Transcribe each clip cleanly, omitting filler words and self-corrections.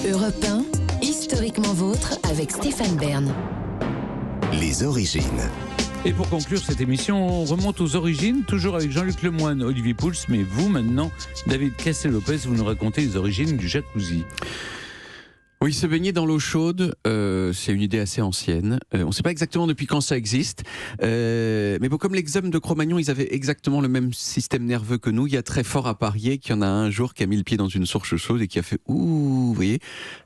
Europe 1, historiquement vôtre avec Stéphane Bern. Les origines. Et pour conclure cette émission, on remonte aux origines, toujours avec Jean-Luc Lemoyne, Olivier Pouls, mais vous maintenant, David Cassel-Lopez, vous nous racontez les origines du jacuzzi. Oui, se baigner dans l'eau chaude, c'est une idée assez ancienne. On ne sait pas exactement depuis quand ça existe. Mais bon, comme les hommes de Cro-Magnon, ils avaient exactement le même système nerveux que nous, il y a très fort à parier qu'il y en a un jour qui a mis le pied dans une source chaude et qui a fait « Ouh », vous voyez,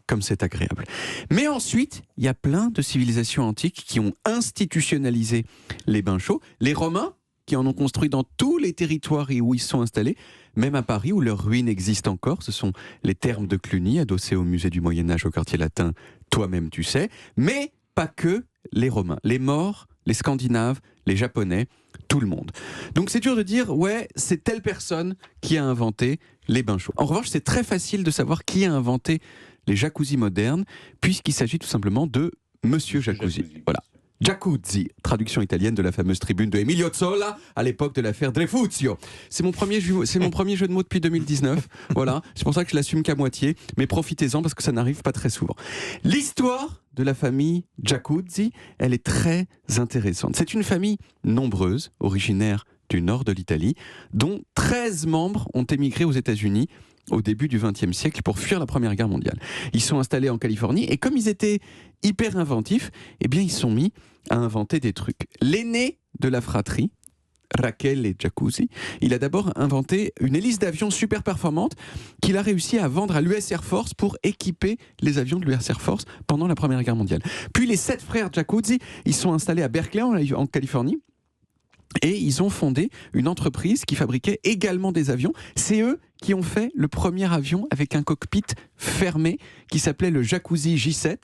comme c'est agréable. Mais ensuite, il y a plein de civilisations antiques qui ont institutionnalisé les bains chauds. Les Romains, qui en ont construit dans tous les territoires où ils sont installés, même à Paris où leurs ruines existent encore. Ce sont les thermes de Cluny, adossés au musée du Moyen-Âge au quartier latin, toi-même tu sais. Mais pas que les Romains. Les Maures, les Scandinaves, les Japonais, tout le monde. Donc c'est dur de dire, ouais, c'est telle personne qui a inventé les bains chauds. En revanche, c'est très facile de savoir qui a inventé les jacuzzis modernes, puisqu'il s'agit tout simplement de Monsieur Jacuzzi. Voilà. Jacuzzi, traduction italienne de la fameuse tribune de Emilio Zola à l'époque de l'affaire Dreyfusio. C'est mon premier jeu de mots depuis 2019. Voilà, c'est pour ça que je l'assume qu'à moitié, mais profitez-en parce que ça n'arrive pas très souvent. L'histoire de la famille Jacuzzi, elle est très intéressante. C'est une famille nombreuse, originaire du nord de l'Italie, dont 13 membres ont émigré aux États-Unis au début du XXe siècle pour fuir la Première Guerre mondiale. Ils sont installés en Californie et comme ils étaient hyper inventifs, eh bien ils se sont mis à inventer des trucs. L'aîné de la fratrie, Rachele Jacuzzi, il a d'abord inventé une hélice d'avion super performante qu'il a réussi à vendre à l'US Air Force pour équiper les avions de l'US Air Force pendant la Première Guerre mondiale. Puis les 7 frères Jacuzzi, ils sont installés à Berkeley en Californie. Et ils ont fondé une entreprise qui fabriquait également des avions. C'est eux qui ont fait le premier avion avec un cockpit fermé qui s'appelait le Jacuzzi J7.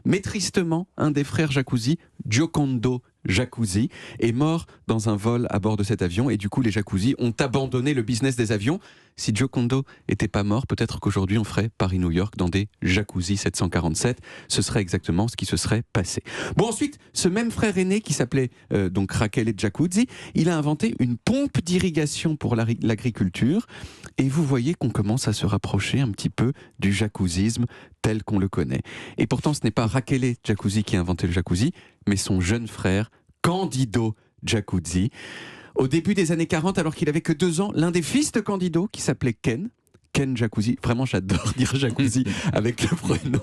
Mais tristement, un des frères Jacuzzi, Giocondo Jacuzzi, est mort dans un vol à bord de cet avion. Et du coup, les Jacuzzi ont abandonné le business des avions. Si Giocondo n'était pas mort, peut-être qu'aujourd'hui on ferait Paris-New York dans des Jacuzzi 747. Ce serait exactement ce qui se serait passé. Bon, ensuite, ce même frère aîné qui s'appelait donc Rachele Jacuzzi, il a inventé une pompe d'irrigation pour l'agriculture. Et vous voyez qu'on commence à se rapprocher un petit peu du jacuzzisme tel qu'on le connaît. Et pourtant, ce n'est pas Rachele Jacuzzi qui a inventé le jacuzzi, mais son jeune frère, Candido Jacuzzi. Au début des années 40, alors qu'il avait que 2 ans, l'un des fils de Candido, qui s'appelait Ken Jacuzzi, vraiment j'adore dire Jacuzzi avec le prénom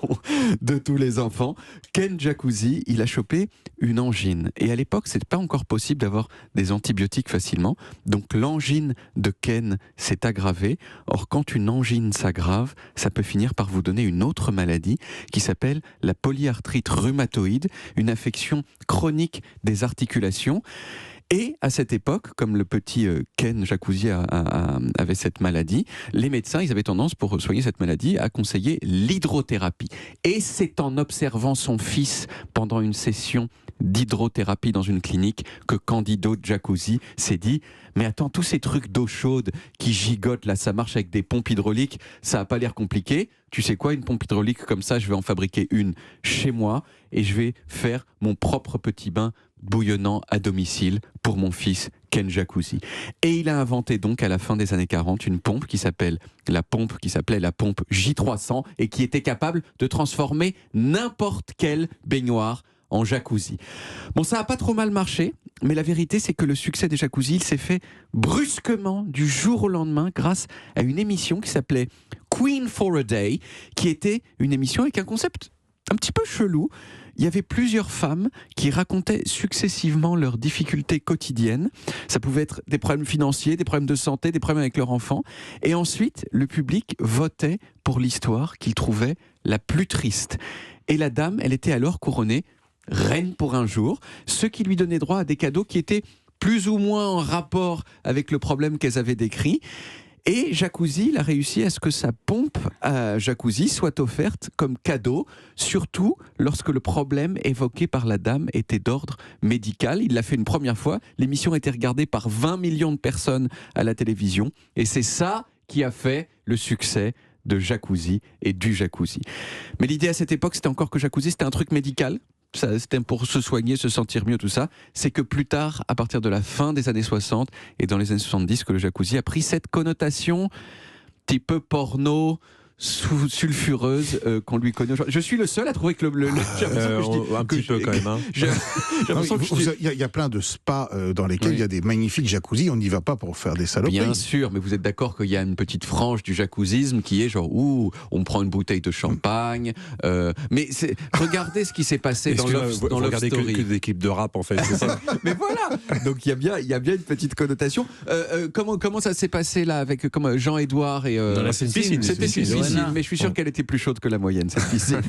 de tous les enfants. Ken Jacuzzi, il a chopé une angine. Et à l'époque, c'était pas encore possible d'avoir des antibiotiques facilement. Donc l'angine de Ken s'est aggravée. Or, quand une angine s'aggrave, ça peut finir par vous donner une autre maladie qui s'appelle la polyarthrite rhumatoïde, une affection chronique des articulations. Et à cette époque, comme le petit Ken Jacuzzi avait cette maladie, les médecins, ils avaient tendance, pour soigner cette maladie, à conseiller l'hydrothérapie. Et c'est en observant son fils pendant une session d'hydrothérapie dans une clinique que Candido Jacuzzi s'est dit « Mais attends, tous ces trucs d'eau chaude qui gigotent, là, ça marche avec des pompes hydrauliques, ça n'a pas l'air compliqué. Tu sais quoi, une pompe hydraulique comme ça, je vais en fabriquer une chez moi et je vais faire mon propre petit bain bouillonnant à domicile pour mon fils Ken Jacuzzi. » Et il a inventé donc à la fin des années 40 une pompe qui s'appelait la pompe J300 et qui était capable de transformer n'importe quelle baignoire en jacuzzi. Bon, ça n'a pas trop mal marché, mais la vérité c'est que le succès des jacuzzis, il s'est fait brusquement du jour au lendemain grâce à une émission qui s'appelait Queen for a Day, qui était une émission avec un concept un petit peu chelou. Il y avait plusieurs femmes qui racontaient successivement leurs difficultés quotidiennes. Ça pouvait être des problèmes financiers, des problèmes de santé, des problèmes avec leurs enfants. Et ensuite, le public votait pour l'histoire qu'il trouvait la plus triste. Et la dame, elle était alors couronnée reine pour un jour, ce qui lui donnait droit à des cadeaux qui étaient plus ou moins en rapport avec le problème qu'elles avaient décrit. Et Jacuzzi, il a réussi à ce que sa pompe à jacuzzi soit offerte comme cadeau, surtout lorsque le problème évoqué par la dame était d'ordre médical. Il l'a fait une première fois. L'émission a été regardée par 20 millions de personnes à la télévision. Et c'est ça qui a fait le succès de Jacuzzi et du jacuzzi. Mais l'idée à cette époque, c'était encore que jacuzzi, c'était un truc médical. C'était pour se soigner, se sentir mieux, tout ça. C'est que plus tard, à partir de la fin des années 60 et dans les années 70, que le jacuzzi a pris cette connotation petit peu porno, sulfureuse qu'on lui connaît aujourd'hui. Je suis le seul à trouver que un petit peu quand même. Hein. Il y a plein de spas dans lesquels il y a des magnifiques jacuzzis. On n'y va pas pour faire des saloperies. Bien sûr, mais vous êtes d'accord qu'il y a une petite frange du jacuzzisme qui est genre où on prend une bouteille de champagne. Mais regardez ce qui s'est passé dans Love Story. Que des clips de rap en fait. C'est ça. Mais voilà. Donc il y a bien une petite connotation. Comment ça s'est passé là avec Jean-Édouard et dans la piscine. C'était une piscine, mais je suis sûr qu'elle était plus chaude que la moyenne cette piscine.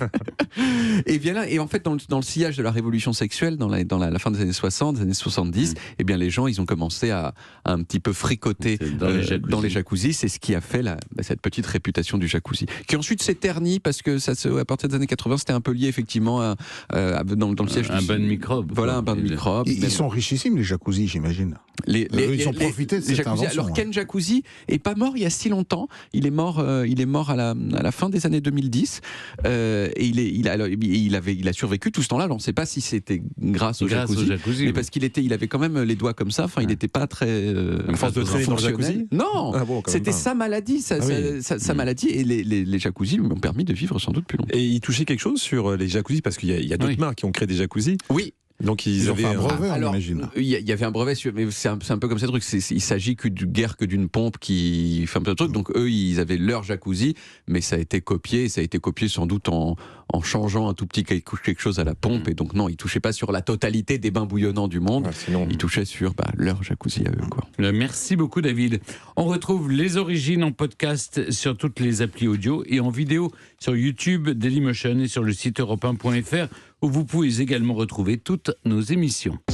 Et bien là, et en fait dans le sillage de la révolution sexuelle dans la fin des années 60, des années 70, eh bien les gens ils ont commencé à un petit peu fricoter dans les jacuzzis. C'est ce qui a fait cette petite réputation du jacuzzi, qui ensuite s'est ternie parce que à partir des années 80, c'était un peu lié effectivement dans le siège un bain de microbes. Voilà, un bain de microbes. Ils sont richissimes les jacuzzis, j'imagine. Ils ont profité de cette jacuzzi. invention. Alors Ken Jacuzzi est pas mort il y a si longtemps. Il est mort à la fin des années 2010. Et il a survécu tout ce temps-là. Alors, on ne sait pas si c'était grâce au jacuzzi, mais parce qu'il avait quand même les doigts comme ça. Enfin, il n'était pas très. À force de traîner dans le jacuzzi. Non, c'était sa maladie, sa maladie, et les jacuzzis lui ont permis de vivre sans doute plus longtemps. Et il touchait quelque chose sur les jacuzzis parce qu'il y a d'autres marques qui ont créé des jacuzzis. Oui. Donc ils avaient un brevet, on imagine. Il y avait un brevet, mais c'est un peu comme ça truc. Il s'agit guère que d'une pompe qui fait un peu de truc. Donc eux, ils avaient leur jacuzzi, mais ça a été copié. Ça a été copié sans doute en changeant un tout petit quelque chose à la pompe. Et donc non, ils touchaient pas sur la totalité des bains bouillonnants du monde. Ils touchaient sur leur jacuzzi à eux, quoi. Merci beaucoup, David. On retrouve les origines en podcast sur toutes les applis audio et en vidéo sur YouTube, Dailymotion et sur le site europe1.fr, où vous pouvez également retrouver toutes nos émissions.